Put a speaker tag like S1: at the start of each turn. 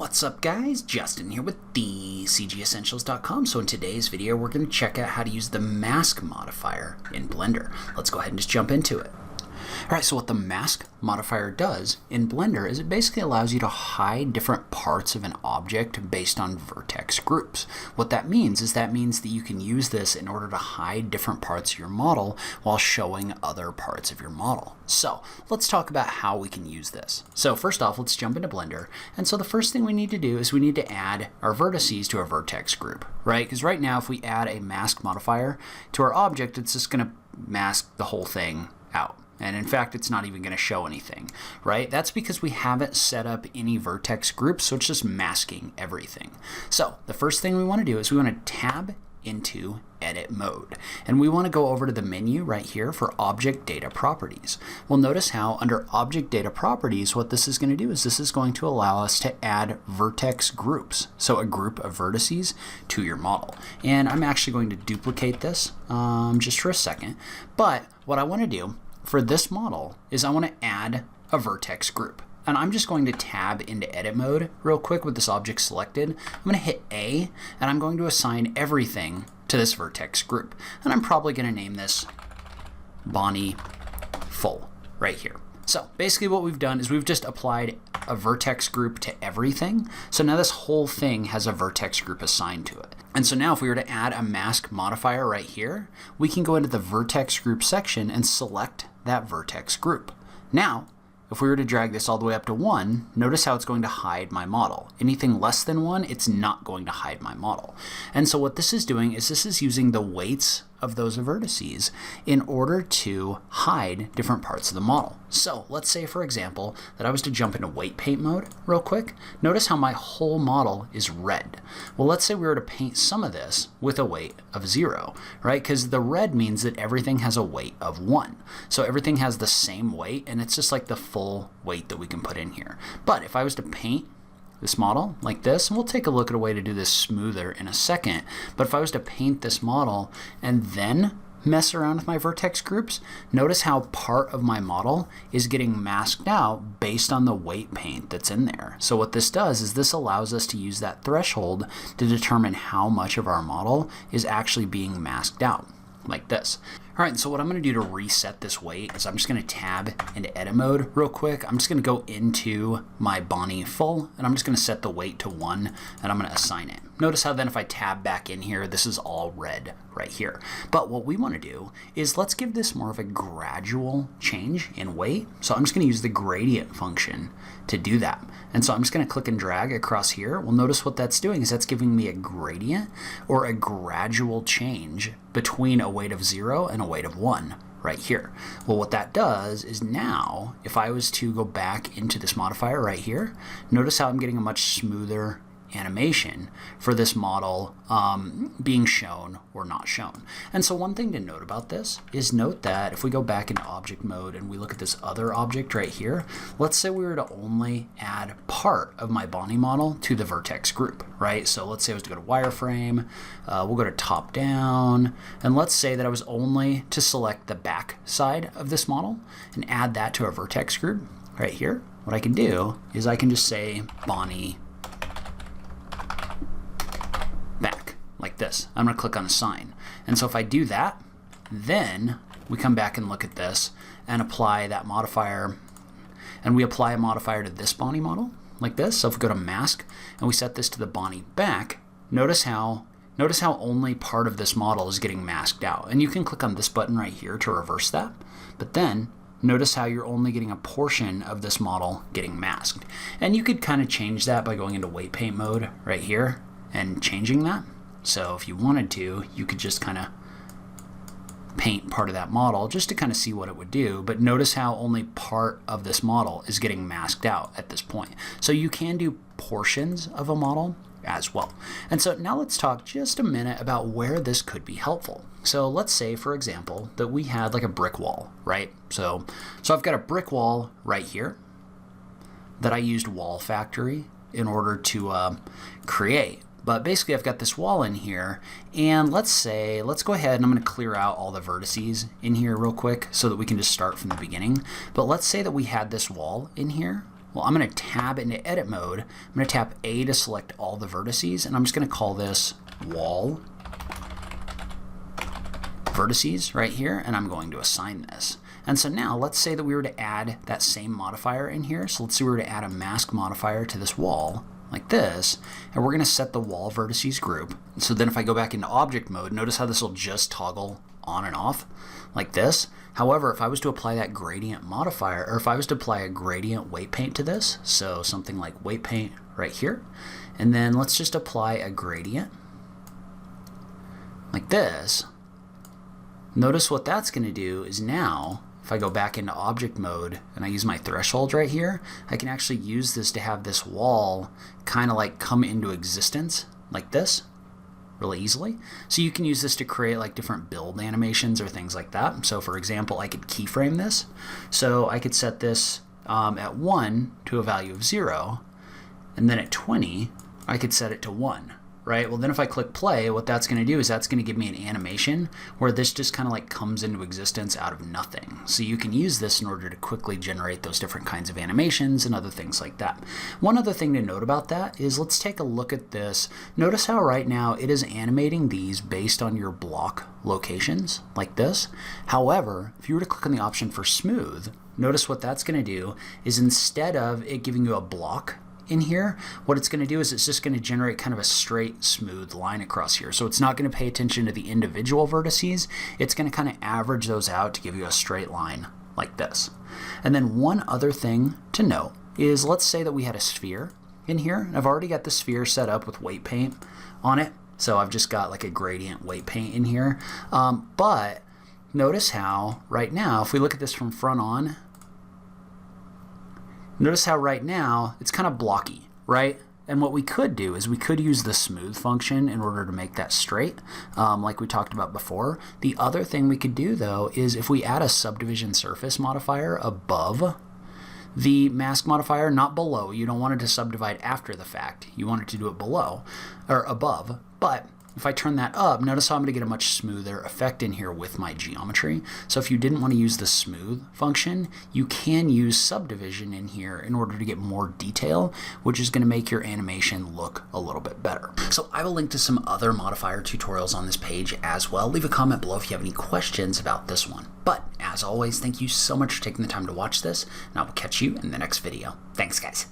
S1: What's up guys, Justin here with the CGEssentials.com. So in today's video we're going to check out how to use the mask modifier in Blender. Let's go ahead and just jump into it. Alright, so what the mask modifier does in Blender is it basically allows you to hide different parts of an object based on vertex groups. What that means is that you can use this in order to hide different parts of your model while showing other parts of your model. So let's talk about how we can use this. So first off, let's jump into Blender. And so the first thing we need to do is we need to add our vertices to a vertex group, right? Because right now if we add a mask modifier to our object, it's just going to mask the whole thing out. And in fact, it's not even going to show anything, right? That's because we haven't set up any vertex groups, so it's just masking everything. So the first thing we want to do is we want to tab into edit mode. And we want to go over to the menu right here for object data properties. Well, notice how under object data properties, what this is going to do is this is going to allow us to add vertex groups. So a group of vertices to your model. And I'm actually going to duplicate this just for a second. But what I want to do for this model is I want to add a vertex group. And I'm just going to tab into edit mode real quick with this object selected. I'm going to hit A and I'm going to assign everything to this vertex group. And I'm probably going to name this Bonnie Full right here. So basically what we've done is we've just applied a vertex group to everything. So now this whole thing has a vertex group assigned to it. And so now if we were to add a mask modifier right here, we can go into the vertex group section and select that vertex group. Now, if we were to drag this all the way up to 1, notice how it's going to hide my model. Anything less than 1, it's not going to hide my model. And so what this is doing is this is using the weights of those vertices in order to hide different parts of the model. So let's say, for example, that I was to jump into weight paint mode real quick. Notice how my whole model is red. Well, let's say we were to paint some of this with a weight of 0, right? Because the red means that everything has a weight of 1. So everything has the same weight, and it's just like the full weight that we can put in here. But if I was to paint this model like this, and we'll take a look at a way to do this smoother in a second, but if I was to paint this model and then mess around with my vertex groups, notice how part of my model is getting masked out based on the weight paint that's in there. So what this does is this allows us to use that threshold to determine how much of our model is actually being masked out, like this. All right, so what I'm going to do to reset this weight is I'm just going to tab into edit mode real quick. I'm just going to go into my Bonnie Full, and I'm just going to set the weight to 1, and I'm going to assign it. Notice how then if I tab back in here, this is all red right here. But what we want to do is let's give this more of a gradual change in weight. So I'm just going to use the gradient function to do that. And so I'm just going to click and drag across here. Well, notice what that's doing is that's giving me a gradient or a gradual change between a weight of 0 and a weight of 1 right here. Well, what that does is now if I was to go back into this modifier right here, notice how I'm getting a much smoother animation for this model being shown or not shown. And so one thing to note about this is note that if we go back into object mode and we look at this other object right here, let's say we were to only add part of my Bonnie model to the vertex group, right? So let's say I was to go to wireframe, we'll go to top down, and let's say that I was only to select the back side of this model and add that to a vertex group right here. What I can do is I can just say Bonnie back like this. I'm going to click on assign. And so if I do that, then we come back and look at this and apply that modifier, and we apply a modifier to this Bonnie model like this. So if we go to mask and we set this to the Bonnie back, notice how only part of this model is getting masked out. And you can click on this button right here to reverse that. But then notice how you're only getting a portion of this model getting masked. And you could kind of change that by going into weight paint mode right here and changing that. So if you wanted to, you could just kind of paint part of that model just to kind of see what it would do. But notice how only part of this model is getting masked out at this point. So you can do portions of a model as well. And so now let's talk just a minute about where this could be helpful. So let's say, for example, that we had like a brick wall, right? So I've got a brick wall right here that I used Wall Factory in order to create. But basically I've got this wall in here, and let's go ahead and I'm going to clear out all the vertices in here real quick so that we can just start from the beginning. But let's say that we had this wall in here. Well, I'm going to tab into edit mode. I'm going to tap A to select all the vertices, and I'm just going to call this wall vertices right here, and I'm going to assign this. And so now let's say that we were to add that same modifier in here. So let's say we were to add a mask modifier to this wall like this, and we're going to set the wall vertices group. So then if I go back into object mode, notice how this will just toggle on and off like this. However, if I was to apply that gradient modifier, or if I was to apply a gradient weight paint to this, so something like weight paint right here, and then let's just apply a gradient like this. Notice what that's going to do is now, if I go back into object mode and I use my threshold right here, I can actually use this to have this wall kind of like come into existence like this really easily. So you can use this to create like different build animations or things like that. So for example, I could keyframe this. So I could set this at 1 to a value of 0, and then at 20, I could set it to 1. Right? Well, then if I click play, what that's going to do is that's going to give me an animation where this just kind of like comes into existence out of nothing. So you can use this in order to quickly generate those different kinds of animations and other things like that. One other thing to note about that is let's take a look at this. Notice how right now it is animating these based on your block locations like this. However, if you were to click on the option for smooth, notice what that's going to do is instead of it giving you a block in here, what it's going to do is it's just going to generate kind of a straight, smooth line across here. So it's not going to pay attention to the individual vertices. It's going to kind of average those out to give you a straight line like this. And then one other thing to note is let's say that we had a sphere in here. And I've already got the sphere set up with weight paint on it. So I've just got like a gradient weight paint in here. But notice how right now, if we look at this from front on, notice how right now it's kind of blocky, right? And what we could do is we could use the smooth function in order to make that straight, like we talked about before. The other thing we could do though is if we add a subdivision surface modifier above the mask modifier, not below. You don't want it to subdivide after the fact. You want it to do it below or above. But if I turn that up, notice how I'm going to get a much smoother effect in here with my geometry. So if you didn't want to use the smooth function, you can use subdivision in here in order to get more detail, which is going to make your animation look a little bit better. So I will link to some other modifier tutorials on this page as well. Leave a comment below if you have any questions about this one. But as always, thank you so much for taking the time to watch this, and I will catch you in the next video. Thanks, guys.